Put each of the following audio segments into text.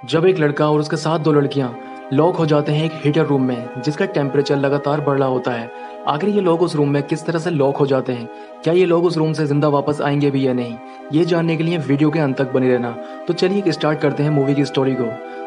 जब एक लड़का और उसके साथ दो लड़कियां लॉक हो जाते हैं एक हीटर रूम में जिसका टेम्परेचर लगातार बढ़ रहा होता है। आखिर ये लोग उस रूम में किस तरह से लॉक हो जाते हैं, क्या ये लोग उस रूम से जिंदा वापस आएंगे भी या नहीं, ये जानने के लिए वीडियो के अंत तक बने रहना। तो चलिए स्टार्ट करते हैं मूवी की स्टोरी को।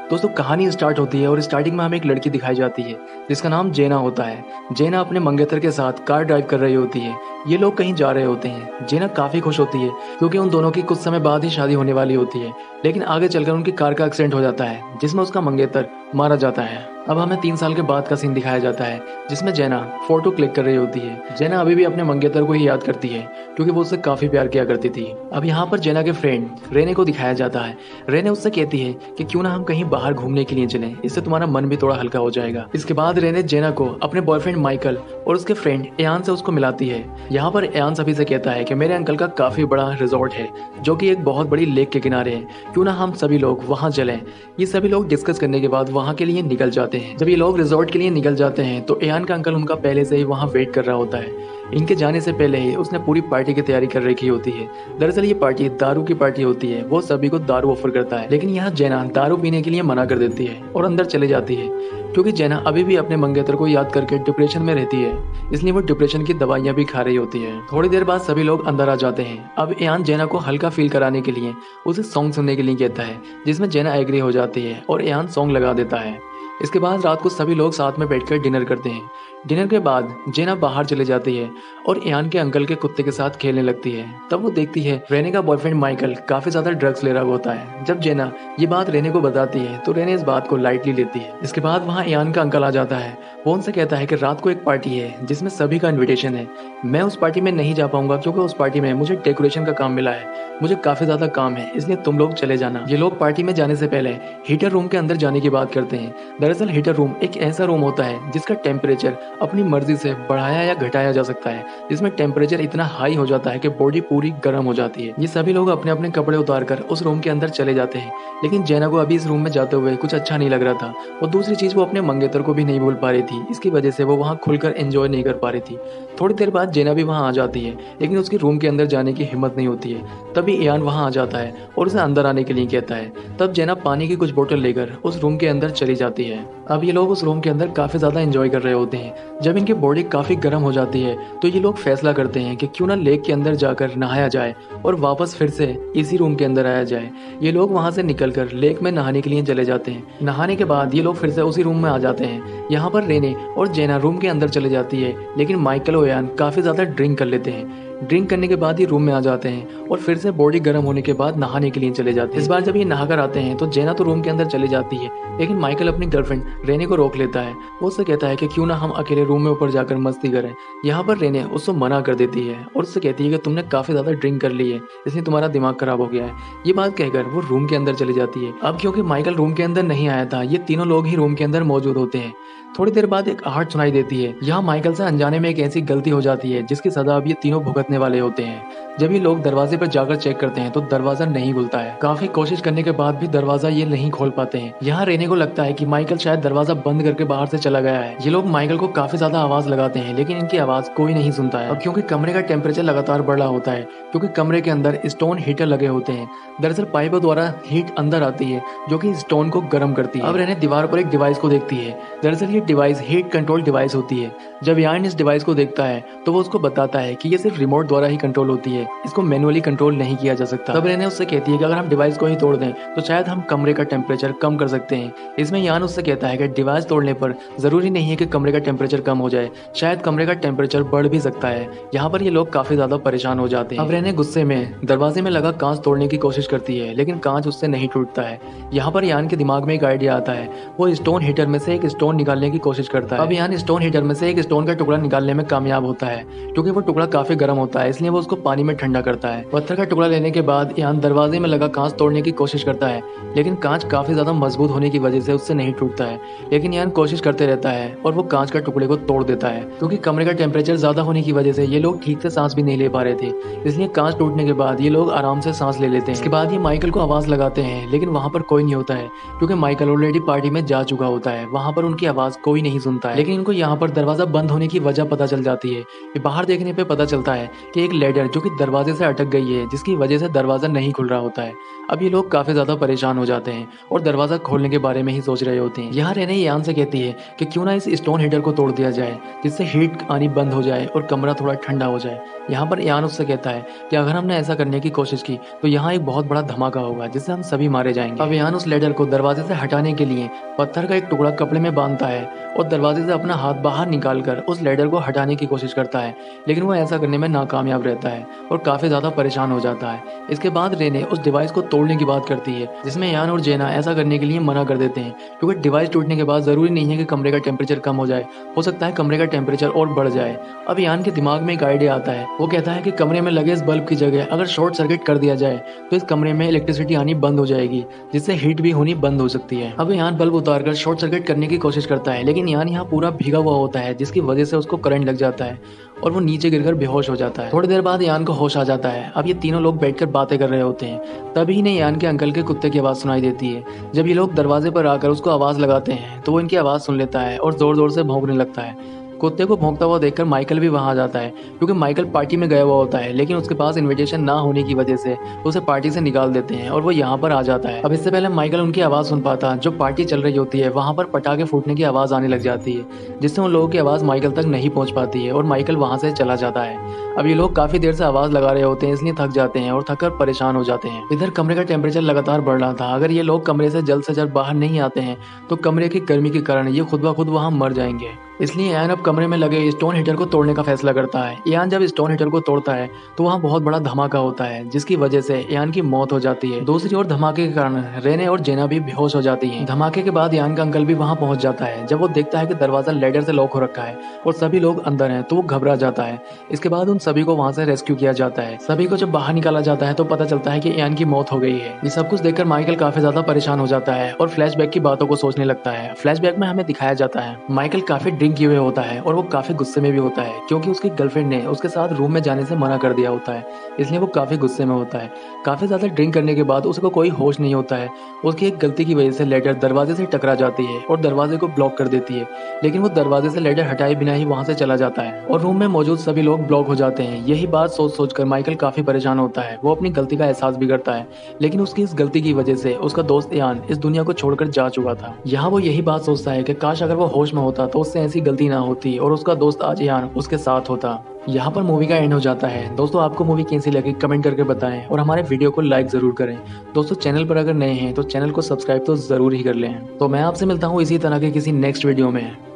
दोस्तों, कहानी स्टार्ट होती है और स्टार्टिंग में हमें एक लड़की दिखाई जाती है जिसका नाम जेना होता है। जेना अपने मंगेतर के साथ कार ड्राइव कर रही होती है। ये लोग कहीं जा रहे होते हैं। जेना काफी खुश होती है क्योंकि उन दोनों की कुछ समय बाद ही शादी होने वाली होती है। लेकिन आगे चलकर उनकी कार का एक्सीडेंट हो जाता है जिसमें उसका मंगेतर मारा जाता है। अब हमें 3 साल के बाद का सीन दिखाया जाता है जिसमें जेना फोटो क्लिक कर रही होती है। जेना अभी भी अपने मंगेतर को ही याद करती है क्योंकि वो उससे काफी प्यार किया करती थी। अब यहाँ पर जेना के फ्रेंड रेने को दिखाया जाता है। रेने उससे कहती है कि क्यों ना हम कहीं बाहर घूमने के लिए चलें, इससे तुम्हारा मन भी थोड़ा हल्का हो जाएगा। इसके बाद रेने जेना को अपने बॉयफ्रेंड माइकल और उसके फ्रेंड एयान से उसको मिलाती है। यहाँ पर एयान सभी से कहता है कि मेरे अंकल का काफी बड़ा रिजॉर्ट है जो कि एक बहुत बड़ी लेक के किनारे है, क्यों ना हम सभी लोग वहाँ चलें। ये सभी लोग डिस्कस करने के बाद वहाँ के लिए निकल जाते हैं। जब ये लोग रिजॉर्ट के लिए निकल जाते हैं तो एयान का अंकल उनका पहले से ही वहाँ वेट कर रहा होता है। इनके जाने से पहले ही उसने पूरी पार्टी की तैयारी कर रखी होती है। दरअसल ये पार्टी दारू की पार्टी होती है। वो सभी को दारू ऑफर करता है, लेकिन यहाँ जेना दारू पीने के लिए मना कर देती है और अंदर चले जाती है क्योंकि जेना अभी भी अपने मंगेतर को याद करके डिप्रेशन में रहती है, इसलिए वो डिप्रेशन की दवाइयां भी खा रही होती है। थोड़ी देर बाद सभी लोग अंदर आ जाते हैं। अब एयान जेना को हल्का फील कराने के लिए उसे सॉन्ग सुनने के लिए कहता है जिसमें जेना एग्री हो जाती है और एयान सॉन्ग लगा देता है। इसके बाद रात को सभी लोग साथ में बैठकर डिनर करते हैं। डिनर के बाद जेना बाहर चले जाती है और एयान के अंकल के कुत्ते के साथ खेलने लगती है। तब वो देखती है रेने का बॉयफ्रेंड माइकल काफी ज्यादा ड्रग्स ले रहा होता है। जब जेना ये बात रेने को बताती है तो रेने इस बात को लाइटली लेती है। इसके बाद वहाँ एयान का अंकल आ जाता है। वो उनसे कहता है कि रात को एक पार्टी है जिसमें सभी का इन्विटेशन है। मैं उस पार्टी में नहीं जा पाऊंगा क्योंकि उस पार्टी में मुझे डेकोरेशन का काम मिला है, मुझे काफी ज्यादा काम है, इसलिए तुम लोग चले जाना। ये लोग पार्टी में जाने से पहले हीटर रूम के अंदर जाने की बात करते हैं। दरअसल हीटर रूम एक ऐसा रूम होता है जिसका टेम्परेचर अपनी मर्जी से बढ़ाया या घटाया जा सकता है, जिसमें टेम्परेचर इतना हाई हो जाता है कि बॉडी पूरी गर्म हो जाती है। ये सभी लोग अपने अपने कपड़े उतार कर उस रूम के अंदर चले जाते हैं, लेकिन जेना को अभी इस रूम में जाते हुए कुछ अच्छा नहीं लग रहा था। और दूसरी चीज, वो अपने मंगेतर को भी नहीं भूल पा रही थी। इसकी वजह से वो वहाँ खुलकर एंजॉय नहीं कर पा रही थी। थोड़ी देर बाद जेना भी वहाँ आ जाती है, लेकिन उसकी रूम के अंदर जाने की हिम्मत नहीं होती है। तभी एयान वहाँ आ जाता है और उसे अंदर आने के लिए कहता है। तब जेना पानी की कुछ बोतल लेकर उस रूम के अंदर चली जाती है। अब ये लोग उस रूम के अंदर काफी ज्यादा एंजॉय कर रहे होते हैं। जब इनकी बॉडी काफी गर्म हो जाती है तो ये लोग फैसला करते हैं कि क्यों ना लेक के अंदर जाकर नहाया जाए और वापस फिर से इसी रूम के अंदर आया जाए। ये लोग वहां से निकलकर लेक में नहाने के लिए चले जाते हैं। नहाने के बाद ये लोग फिर से उसी रूम में आ जाते हैं। यहाँ पर रेने और जेना रूम के अंदर चले जाती है, लेकिन माइकल और एयान काफी ज्यादा ड्रिंक कर लेते हैं। ड्रिंक करने के बाद ये रूम में आ जाते हैं और फिर से बॉडी गर्म होने के बाद नहाने के लिए चले जाते हैं। इस बार जब ये नहाकर आते हैं तो जेना तो रूम के अंदर चली जाती है, लेकिन माइकल अपनी गर्लफ्रेंड रेने को रोक लेता है। वो उससे कहता है कि क्यों ना हम अकेले रूम में ऊपर जाकर मस्ती करें। यहाँ पर रेने उसको मना कर देती है और उससे कहती है कि तुमने काफी ज्यादा ड्रिंक कर ली है, इसलिए तुम्हारा दिमाग खराब हो गया है। ये बात कहकर वो रूम के अंदर चली जाती है। अब क्योंकि माइकल रूम के अंदर नहीं आया था, ये तीनों लोग ही रूम के अंदर मौजूद होते हैं। थोड़ी देर बाद एक आहट सुनाई देती है। यहाँ माइकल से अनजाने में एक ऐसी गलती हो जाती है जिसकी सजा अब ये तीनों भुगतने वाले होते हैं। जब ये लोग दरवाजे पर जाकर चेक करते हैं तो दरवाजा नहीं खुलता है। काफी कोशिश करने के बाद भी दरवाजा ये नहीं खोल पाते हैं। यहाँ रेने को लगता है कि माइकल शायद दरवाजा बंद करके बाहर से चला गया है। ये लोग माइकल को काफी ज्यादा आवाज लगाते हैं, लेकिन इनकी आवाज कोई नहीं सुनता है। अब क्योंकि कमरे का टेम्परेचर लगातार बढ़ रहा होता है, क्योंकि कमरे के अंदर स्टोन हीटर लगे होते हैं। दरअसल पाइपों द्वारा हीट अंदर आती है जो कि स्टोन को गर्म करती है। अब रेने दीवार पर एक डिवाइस को देखती है। दरअसल ये डिवाइस हीट कंट्रोल डिवाइस होती है। जब यान इस डिवाइस को देखता है तो वो उसको बताता है कि ये सिर्फ रिमोट द्वारा ही कंट्रोल होती है, इसको मैनुअली कंट्रोल नहीं किया जा सकता। तब रेने उससे कहती है कि अगर हम डिवाइस को ही तोड़ दें तो शायद हम कमरे का टेम्परेचर कम कर सकते हैं। इसमें यान उससे कहता है कि डिवाइस तोड़ने पर जरूरी नहीं है कि कमरे का टेम्परेचर कम हो जाए, शायद कमरे का टेम्परेचर बढ़ भी सकता है। यहाँ पर ये लोग काफी ज्यादा परेशान हो जाते हैं। अब रेने गुस्से में दरवाजे में लगा कांच तोड़ने की कोशिश करती है, लेकिन कांच उससे नहीं टूटता है। यहाँ पर यान के दिमाग में एक आइडिया आता है। वो स्टोन हीटर में से एक स्टोन निकालने की कोशिश करता है। अब यान स्टोन हीटर में से एक स्टोन का टुकड़ा निकालने में कामयाब होता है। क्योंकि वो टुकड़ा काफी गर्म होता है, इसलिए वो उसको पानी में ठंडा करता है। पत्थर का टुकड़ा लेने के बाद यान दरवाजे में लगा कांच तोड़ने की कोशिश करता है, लेकिन कांच काफी ज्यादा मजबूत होने की वजह से उससे नहीं टूटता है। लेकिन यान कोशिश करते रहता है और वो कांच का टुकड़े को तोड़ देता है। क्योंकि कमरे का टेम्परेचर ज्यादा होने की वजह से ये लोग ठीक से सांस भी नहीं ले पा रहे थे, इसलिए कांच टूटने के बाद ये लोग आराम से सांस ले लेते हैं। इसके बाद ये माइकल को आवाज लगाते हैं, लेकिन वहाँ पर कोई नहीं होता है क्योंकि माइकल ऑलरेडी पार्टी में जा चुका होता है। वहाँ पर उनकी आवाज कोई नहीं सुनता है। लेकिन इनको यहाँ पर दरवाजा बंद होने की वजह पता चल जाती है। बाहर देखने पे पता चलता है कि एक लैडर जो कि दरवाजे से अटक गई है, जिसकी वजह से दरवाज़ा नहीं खुल रहा होता है। अब ये लोग काफ़ी ज़्यादा परेशान हो जाते हैं और दरवाज़ा खोलने के बारे में ही सोच रहे होते हैं। यहाँ रेने यान से कहती है कि क्यों ना इस स्टोन हीटर को तोड़ दिया जाए, जिससे हीट आनी बंद हो जाए और कमरा थोड़ा ठंडा हो जाए। यहाँ पर यान उससे कहता है कि अगर हमने ऐसा करने की कोशिश की तो यहाँ एक बहुत बड़ा धमाका होगा जिससे हम सभी मारे जाएंगे। अब यान उस लैडर को दरवाजे से हटाने के लिए पत्थर का एक टुकड़ा कपड़े में बांधता है और दरवाजे से अपना हाथ बाहर निकालकर उस लैडर को हटाने की कोशिश करता है, लेकिन वो ऐसा करने में नाकामयाब रहता है और काफ़ी ज़्यादा परेशान हो जाता है। इसके बाद रेने उस डिवाइस को तोड़ने की बात करती है, जिसमें यान और जेना ऐसा करने के लिए मना कर देते हैं, क्योंकि डिवाइस टूटने के बाद ज़रूरी नहीं है कि कमरे का टेम्परेचर कम हो जाए, हो सकता है कमरे का टेम्परेचर और बढ़ जाए। अब यान के दिमाग में एक आइडिया आता है। वो कहता है कि कमरे में लगे इस बल्ब की जगह अगर शॉर्ट सर्किट कर दिया जाए तो इस कमरे में इलेक्ट्रिसिटी आनी बंद हो जाएगी, जिससे हीट भी होनी बंद हो सकती है। अब यान बल्ब उतारकर शॉर्ट सर्किट करने की कोशिश करता है, लेकिन यान यहाँ पूरा भीगा हुआ होता है, जिसकी वजह से उसको करंट लग जाता है और वो नीचे गिरकर बेहोश हो जाता है। थोड़ी देर बाद यान को होश आ जाता है। अब ये तीनों लोग बैठकर बातें कर रहे होते हैं। तभी इन्हें यान के अंकल के कुत्ते की आवाज़ सुनाई देती है। जब ये लोग दरवाजे पर आकर उसको आवाज़ लगाते हैं तो वो इनकी आवाज़ सुन लेता है और ज़ोर ज़ोर से भौंकने लगता है। कुत्ते को भौंकता हुआ देखकर माइकल भी वहां आ जाता है, क्योंकि माइकल पार्टी में गया हुआ होता है, लेकिन उसके पास इनविटेशन ना होने की वजह से उसे पार्टी से निकाल देते हैं और वो यहाँ पर आ जाता है। अब इससे पहले माइकल उनकी आवाज़ सुन पाता, जो पार्टी चल रही होती है वहाँ पर पटाखे फूटने की आवाज़ आने लग जाती है, जिससे उन लोगों की आवाज़ माइकल तक नहीं पहुँच पाती है और माइकल वहाँ से चला जाता है। अब ये लोग काफ़ी देर से आवाज़ लगा रहे होते हैं, इसलिए थक जाते हैं और थककर परेशान हो जाते हैं। इधर कमरे का टेम्परेचर लगातार बढ़ रहा था। अगर ये लोग कमरे से जल्द बाहर नहीं आते हैं तो कमरे की गर्मी के कारण ये खुद ब खुद वहाँ मर जाएंगे। इसलिए यान अब कमरे में लगे स्टोन हीटर को तोड़ने का फैसला करता है। यान जब स्टोन हीटर को तोड़ता है तो वहाँ बहुत बड़ा धमाका होता है, जिसकी वजह से यान की मौत हो जाती है। दूसरी ओर धमाके के कारण रेने और जेना भी बेहोश हो जाती हैं। धमाके के बाद यान का अंकल भी वहाँ पहुंच जाता है। जब वो देखता है कि दरवाजा लेडर से लॉक हो रखा है और सभी लोग अंदर हैं तो वो घबरा जाता है। इसके बाद उन सभी को वहाँ से रेस्क्यू किया जाता है। सभी को जब बाहर निकाला जाता है तो पता चलता है कि यान की मौत हो गई है। ये सब कुछ देखकर माइकल काफी ज्यादा परेशान हो जाता है और फ्लैशबैक की बातों को सोचने लगता है। फ्लैशबैक में हमें दिखाया जाता है माइकल काफी ड्रिंक किए हुए होता है और वो काफी गुस्से में भी होता है, क्योंकि उसकी गर्लफ्रेंड ने उसके साथ रूम में जाने से मना कर दिया होता है, इसलिए वो काफी गुस्से में होता है। काफी ज्यादा ड्रिंक करने के बाद उसको कोई होश नहीं होता है। उसकी एक गलती की वजह से लेडर दरवाजे से टकरा जाती है और दरवाजे को ब्लॉक कर देती है, लेकिन वो दरवाजे से लेडर हटाए बिना ही वहां से चला जाता है और रूम में मौजूद सभी लोग ब्लॉक हो जाते हैं। यही बात सोच सोचकर माइकल काफी परेशान होता है। वो अपनी गलती का एहसास भी करता है, लेकिन उसकी इस गलती की वजह से उसका दोस्त यान इस दुनिया को छोड़कर जा चुका था। यहाँ वो यही बात सोचता है कि काश अगर वो होश में होता तो उससे ऐसी गलती ना होती और उसका दोस्त आज यान उसके साथ होता। यहाँ पर मूवी का एंड हो जाता है। दोस्तों, आपको मूवी कैसी लगी कमेंट करके बताएं और हमारे वीडियो को लाइक जरूर करें। दोस्तों, चैनल पर अगर नए हैं तो चैनल को सब्सक्राइब तो जरूर ही कर लें। तो मैं आपसे मिलता हूँ इसी तरह के किसी नेक्स्ट वीडियो में।